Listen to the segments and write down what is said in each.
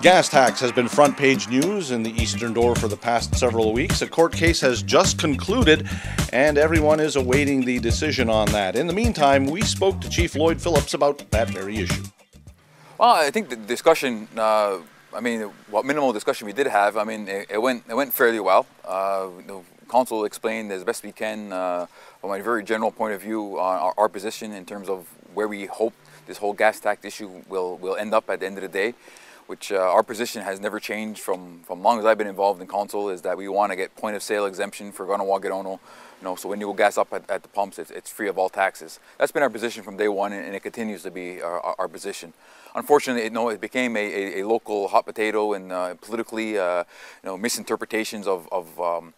Gas tax has been front page news in the Eastern Door for the past several weeks. A court case has just concluded and everyone is awaiting the decision on that. In the meantime, we spoke to Chief Lloyd Phillips about that very issue. Well, I think the discussion, what minimal discussion we did have, it went fairly well. The counsel explained as best we can from a very general point of view on our position in terms of where we hope this whole gas tax issue will end up at the end of the day, which our position has never changed from long as I've been involved in council, is that we want to get point of sale exemption for Ganawaganono. So when you gas up at the pumps, it's free of all taxes. That's been our position from day one, and it continues to be our position. Unfortunately, it became a local hot potato, and politically, misinterpretations of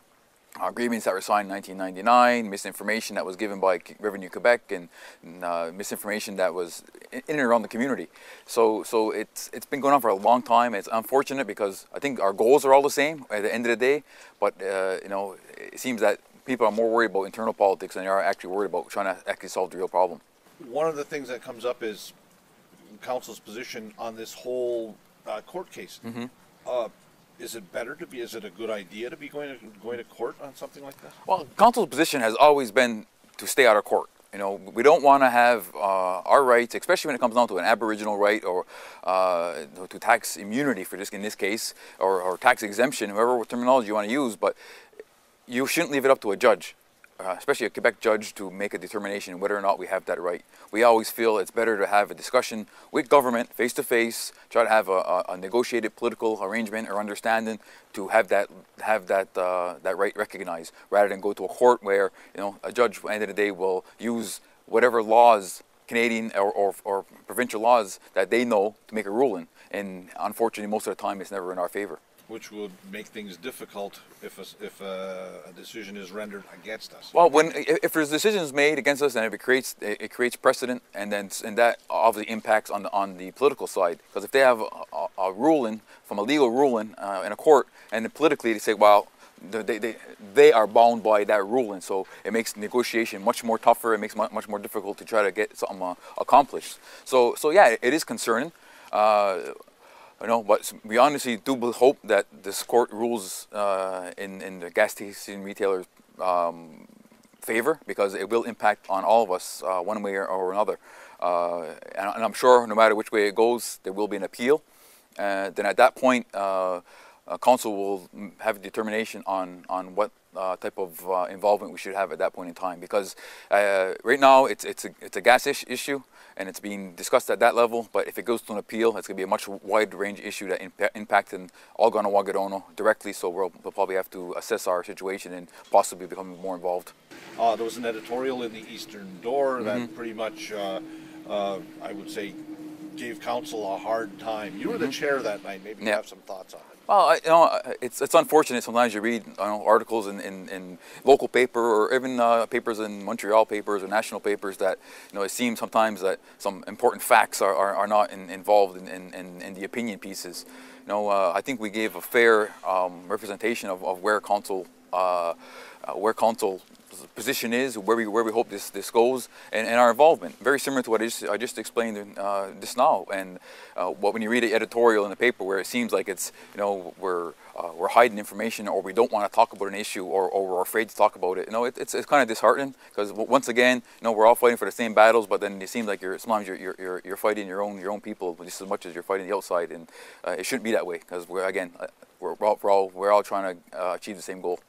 agreements that were signed in 1999, misinformation that was given by Revenue Quebec, and misinformation that was in and around the community. So it's been going on for a long time. It's unfortunate because I think our goals are all the same at the end of the day, but it seems that people are more worried about internal politics than they are actually worried about trying to actually solve the real problem. One of the things that comes up is Council's position on this whole court case. Mm-hmm. Is it a good idea to be going to court on something like this? Well, Council's position has always been to stay out of court. We don't want to have our rights, especially when it comes down to an Aboriginal right or to tax immunity for in this case, or tax exemption, whatever terminology you want to use, but you shouldn't leave it up to a judge, especially a Quebec judge, to make a determination whether or not we have that right. We always feel it's better to have a discussion with government, face to face, try to have a negotiated political arrangement or understanding to have that right recognized, rather than go to a court where a judge at the end of the day will use whatever laws, Canadian or provincial laws, that they know to make a ruling. And unfortunately, most of the time, it's never in our favor. Which would make things difficult if a decision is rendered against us. Well, if there's decisions made against us, and if it creates precedent, and that obviously impacts on the political side. Because if they have a ruling from a legal ruling in a court, and then politically they say, well, they are bound by that ruling, so it makes negotiation much more tougher. It makes much more difficult to try to get something accomplished. So yeah, it is concerning. But we honestly do hope that this court rules in the gas station retailers' favor, because it will impact on all of us one way or another. And I'm sure no matter which way it goes, there will be an appeal. Then at that point, council will have a determination on what type of involvement we should have at that point in time. Because right now it's a gas issue, and it's being discussed at that level, but if it goes to an appeal, it's going to be a much wide range issue that impacts all Ganawaganono directly, so we'll probably have to assess our situation and possibly become more involved. There was an editorial in the Eastern Door that pretty much, I would say, gave council a hard time. You were the chair that night. Maybe you have some thoughts on it. Well, it's unfortunate sometimes you read articles in local paper, or even papers in Montreal papers or national papers, that it seems sometimes that some important facts are not involved in the opinion pieces. I think we gave a fair representation of where council's position is, where we hope this goes, and our involvement. Very similar to what I just explained just now. And when you read the editorial in the paper, where it seems like it's we're hiding information, or we don't want to talk about an issue, or we're afraid to talk about it. It's kind of disheartening, because once again, we're all fighting for the same battles, but then it seems like sometimes you're fighting your own people just as much as you're fighting the outside, and it shouldn't be that way, because we're all trying to achieve the same goal.